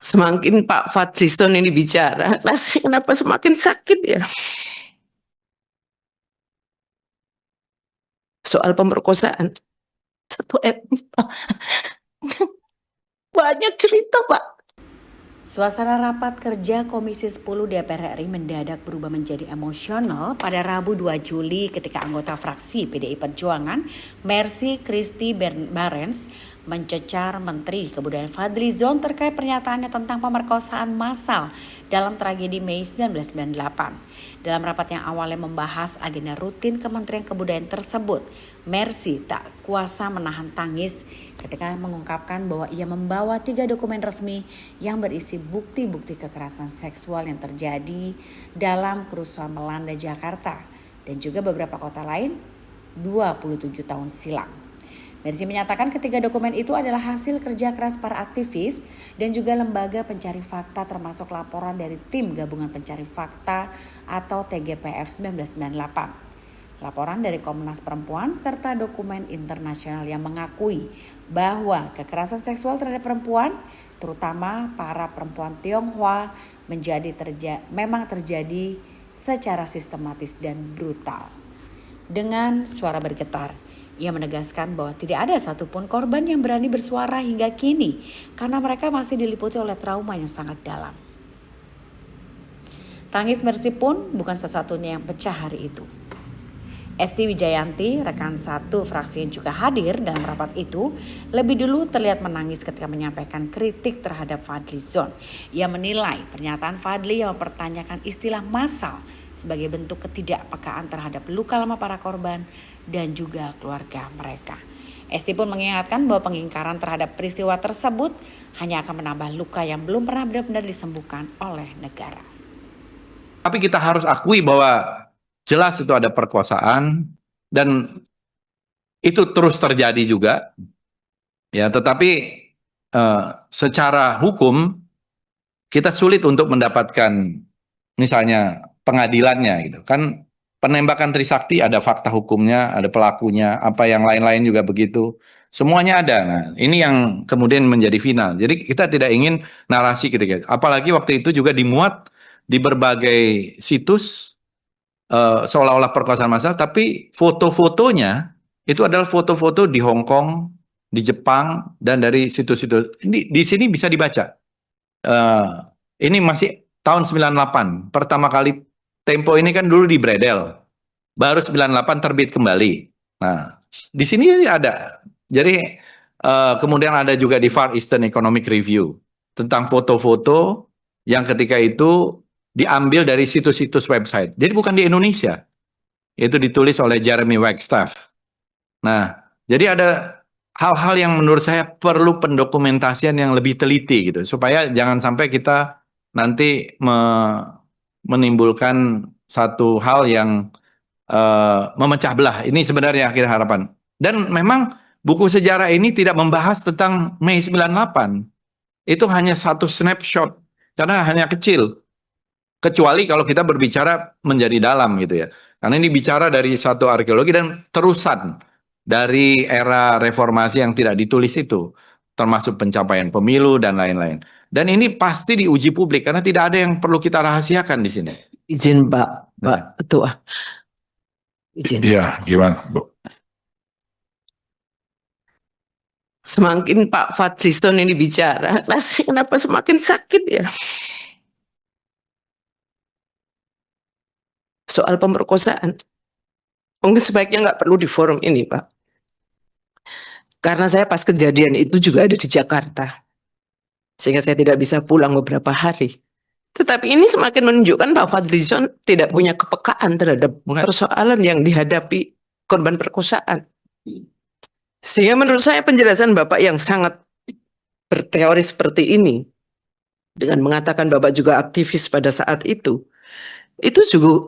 Semakin Pak Fadlizon ini bicara, rasanya kenapa semakin sakit ya? Soal pemerkosaan. Satu banyak cerita, Pak. Suasana rapat kerja Komisi 10 DPR RI mendadak berubah menjadi emosional pada Rabu 2 Juli ketika anggota fraksi PDI Perjuangan, Mercy Christy Barens, mencecar Menteri Kebudayaan Fadlizon terkait pernyataannya tentang pemerkosaan massal dalam tragedi Mei 1998. Dalam rapat yang awalnya membahas agenda rutin Kementerian Kebudayaan tersebut, Mercy tak kuasa menahan tangis ketika mengungkapkan bahwa ia membawa 3 dokumen resmi yang berisi bukti-bukti kekerasan seksual yang terjadi dalam kerusuhan melanda Jakarta dan juga beberapa kota lain 27 tahun silam. Mercy menyatakan ketiga dokumen itu adalah hasil kerja keras para aktivis dan juga lembaga pencari fakta termasuk laporan dari Tim Gabungan Pencari Fakta atau TGPF 1998. Laporan dari Komnas Perempuan serta dokumen internasional yang mengakui bahwa kekerasan seksual terhadap perempuan, terutama para perempuan Tionghoa, memang terjadi secara sistematis dan brutal. Dengan suara bergetar, ia menegaskan bahwa tidak ada satupun korban yang berani bersuara hingga kini karena mereka masih diliputi oleh trauma yang sangat dalam. Tangis Mercy pun bukan satu-satunya yang pecah hari itu. Esti Wijayanti, rekan satu fraksi yang juga hadir dalam rapat itu, lebih dulu terlihat menangis ketika menyampaikan kritik terhadap Fadlizon. Ia menilai pernyataan Fadli yang mempertanyakan istilah massal sebagai bentuk ketidakpekaan terhadap luka lama para korban dan juga keluarga mereka. Esti pun mengingatkan bahwa pengingkaran terhadap peristiwa tersebut hanya akan menambah luka yang belum pernah benar-benar disembuhkan oleh negara. Tapi kita harus akui bahwa jelas itu ada perkosaan dan itu terus terjadi juga. Ya, tetapi secara hukum kita sulit untuk mendapatkan misalnya pengadilannya gitu. Kan penembakan Trisakti ada fakta hukumnya, ada pelakunya, apa yang lain-lain juga begitu. Semuanya ada. Nah, ini yang kemudian menjadi final. Jadi kita tidak ingin narasi ketika, apalagi waktu itu juga dimuat di berbagai situs seolah-olah perkosaan massal, tapi foto-fotonya itu adalah foto-foto di Hong Kong, di Jepang, dan dari situs-situs. Di sini bisa dibaca. Ini masih tahun 98. Pertama kali Tempo ini kan dulu di Bredel. Baru 98 terbit kembali. Nah, di sini ada. Jadi kemudian ada juga di Far Eastern Economic Review tentang foto-foto yang ketika itu diambil dari situs-situs website. Jadi bukan di Indonesia. Itu ditulis oleh Jeremy Wagstaff. Nah, jadi ada hal-hal yang menurut saya perlu pendokumentasian yang lebih teliti gitu. Supaya jangan sampai kita nanti menimbulkan satu hal yang memecah belah. Ini sebenarnya kita harapan. Dan memang buku sejarah ini tidak membahas tentang Mei 98. Itu hanya satu snapshot. Karena hanya kecil. Kecuali kalau kita berbicara menjadi dalam gitu ya. Karena ini bicara dari satu arkeologi dan terusan dari era reformasi yang tidak ditulis itu. Termasuk pencapaian pemilu dan lain-lain. Dan ini pasti diuji publik karena tidak ada yang perlu kita rahasiakan di sini. Izin Pak Ketua. Izin. Iya, gimana, Bu? Semakin Pak Fadlizon ini bicara, rasanya kenapa semakin sakit ya? Soal pemerkosaan. Mungkin sebaiknya nggak perlu di forum ini, Pak. Karena saya pas kejadian itu juga ada di Jakarta. Sehingga saya tidak bisa pulang beberapa hari. Tetapi ini semakin menunjukkan Pak Fadlizon tidak punya kepekaan terhadap persoalan yang dihadapi korban perkosaan. Sehingga menurut saya penjelasan Bapak yang sangat berteori seperti ini, dengan mengatakan Bapak juga aktivis pada saat itu juga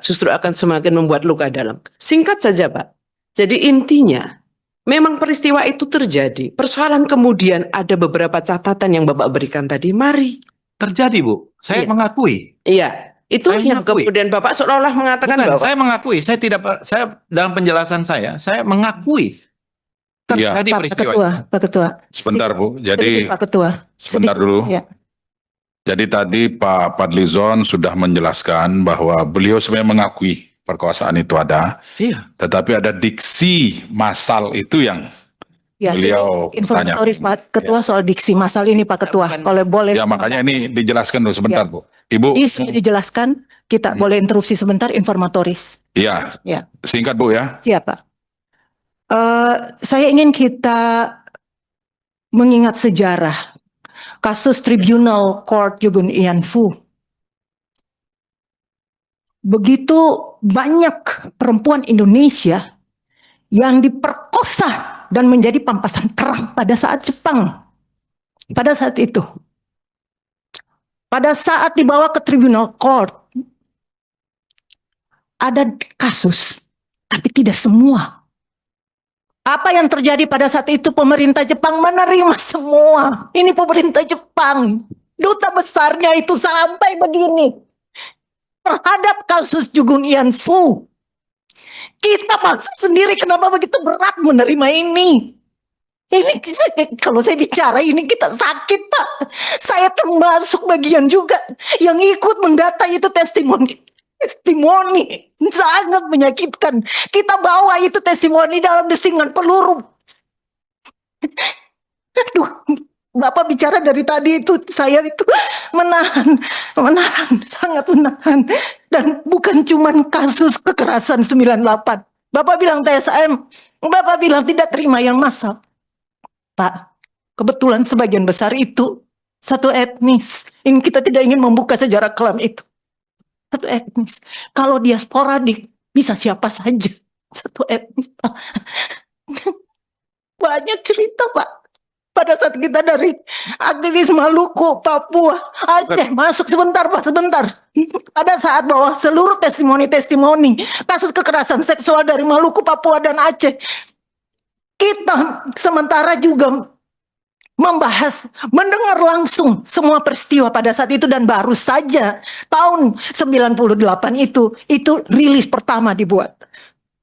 justru akan semakin membuat luka dalam. Singkat saja Pak, jadi intinya memang peristiwa itu terjadi. Persoalan kemudian ada beberapa catatan yang Bapak berikan tadi. Mari. Terjadi Bu, saya mengakui. Iya, itu Saya yang mengakui. kemudian Bapak seolah-olah mengatakan Bukan, bahwa saya mengakui. Saya dalam penjelasan saya mengakui terjadi Pak peristiwa Ketua, itu. Pak Ketua. Sebentar, Bu. Sedikit, Jadi Pak Ketua. sebentar dulu. Ya. Jadi tadi Pak Fadlizon sudah menjelaskan bahwa beliau sebenarnya mengakui perkosaan itu ada, Iya. tetapi ada diksi masal itu yang Ya, beliau informatoris pertanyakan. Pak Ketua soal diksi masal ini Pak Ketua. Kalau boleh. Ya makanya ini dijelaskan dulu sebentar Bu. Ibu, Ini sudah dijelaskan, kita boleh interupsi sebentar informatoris. ya Ya, singkat Bu ya. siapa? Saya ingin kita mengingat sejarah kasus Tribunal Court Yugun Ian Fu. Begitu banyak perempuan Indonesia yang diperkosa dan menjadi pampasan perang pada saat Jepang. Pada saat itu. Pada saat dibawa ke Tribunal Court, ada kasus, tapi tidak semua. Apa yang terjadi pada saat itu, pemerintah Jepang menerima semua. Ini pemerintah Jepang. Duta besarnya itu sampai begini. Terhadap kasus Jugun Ian Fu. Kita bangsa sendiri kenapa begitu berat menerima ini? Ini kalau saya bicara ini kita sakit Pak. Saya termasuk bagian juga yang ikut mendata itu testimoni. Testimoni sangat menyakitkan. Kita bawa itu testimoni dalam desingan peluru. Aduh, Bapak bicara dari tadi itu saya itu menahan, sangat menahan. Dan bukan cuman kasus kekerasan 98. Bapak bilang TSM, Bapak bilang tidak terima yang massal. Pak, kebetulan sebagian besar itu satu etnis. Ini kita tidak ingin membuka sejarah kelam itu. Satu etnis. Kalau dia sporadik, bisa siapa saja. Satu etnis, Pak. Banyak cerita, Pak. Pada saat kita dari aktivis Maluku, Papua, Aceh, masuk sebentar Pak, sebentar. Pada saat bahwa seluruh testimoni kasus kekerasan seksual dari Maluku, Papua, dan Aceh, kita sementara juga membahas, mendengar langsung semua peristiwa pada saat itu, dan baru saja tahun 98 itu rilis pertama dibuat.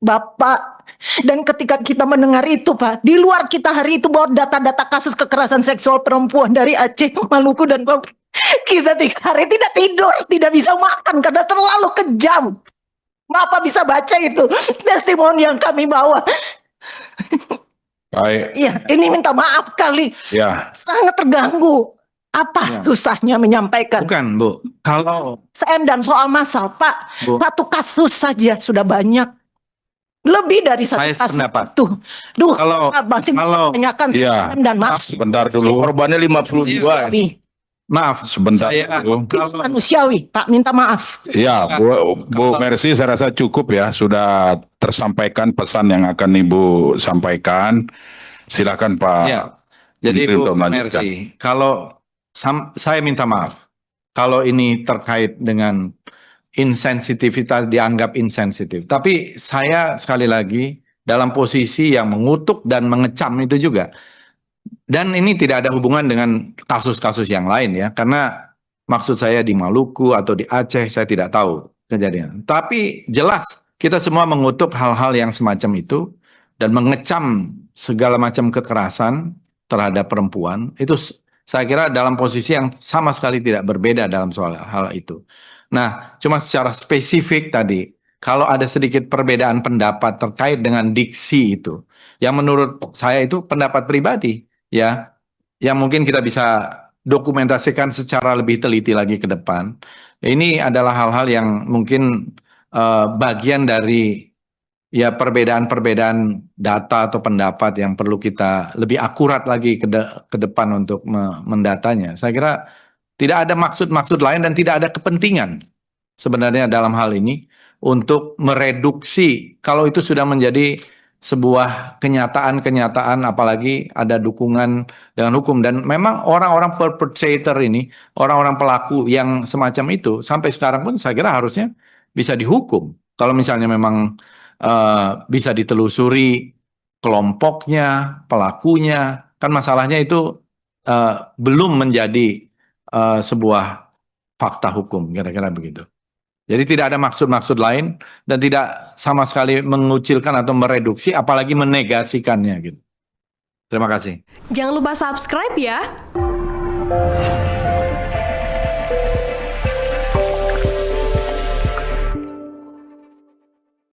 Bapak, dan ketika kita mendengar itu Pak, di luar kita hari itu bawa data-data kasus kekerasan seksual perempuan dari Aceh, Maluku, dan Papua. Kita 3 hari tidak tidur, tidak bisa makan karena terlalu kejam. Bapak bisa baca itu testimoni yang kami bawa. Baik, Iya, ini minta maaf kali. ya. Sangat terganggu. Apa Ya. susahnya menyampaikan? Bukan, Bu. Kalau CM dan soal massal, Pak. Bu. Satu kasus saja sudah banyak. Lebih dari satu Saya kasus sependapat. itu. Duh, Kalau- Pak, masih kalau- tanyakan Iya. CM dan massal. Sebentar dulu. Korbannya 52. maaf, Sebentar saya dulu. Itu manusiawi, Pak. Minta maaf. Ya, Bu Mercy, saya rasa cukup ya, sudah tersampaikan pesan yang akan Ibu sampaikan. Silakan Pak. Ya, jadi Menteri Bu untuk melanjutkan. Mercy, kalau saya minta maaf, kalau ini terkait dengan insensitivitas, dianggap insensitif. Tapi saya sekali lagi dalam posisi yang mengutuk dan mengecam itu juga. Dan ini tidak ada hubungan dengan kasus-kasus yang lain ya, karena maksud saya di Maluku atau di Aceh saya tidak tahu kejadian. Tapi jelas kita semua mengutuk hal-hal yang semacam itu dan mengecam segala macam kekerasan terhadap perempuan. Itu saya kira dalam posisi yang sama sekali tidak berbeda dalam soal hal itu. Nah, cuma secara spesifik tadi, kalau ada sedikit perbedaan pendapat terkait dengan diksi itu, yang menurut saya itu pendapat pribadi, ya, yang mungkin kita bisa dokumentasikan secara lebih teliti lagi ke depan. Ini adalah hal-hal yang mungkin bagian dari ya perbedaan-perbedaan data atau pendapat yang perlu kita lebih akurat lagi ke depan untuk mendatanya. Saya kira tidak ada maksud-maksud lain dan tidak ada kepentingan sebenarnya dalam hal ini untuk mereduksi kalau itu sudah menjadi sebuah kenyataan-kenyataan, apalagi ada dukungan dengan hukum. Dan memang orang-orang perpetrator ini, orang-orang pelaku yang semacam itu sampai sekarang pun saya kira harusnya bisa dihukum. Kalau misalnya memang bisa ditelusuri kelompoknya, pelakunya, kan masalahnya itu belum menjadi sebuah fakta hukum, kira-kira begitu. Jadi tidak ada maksud-maksud lain dan tidak sama sekali mengucilkan atau mereduksi, apalagi menegasikannya gitu. Terima kasih. Jangan lupa subscribe ya.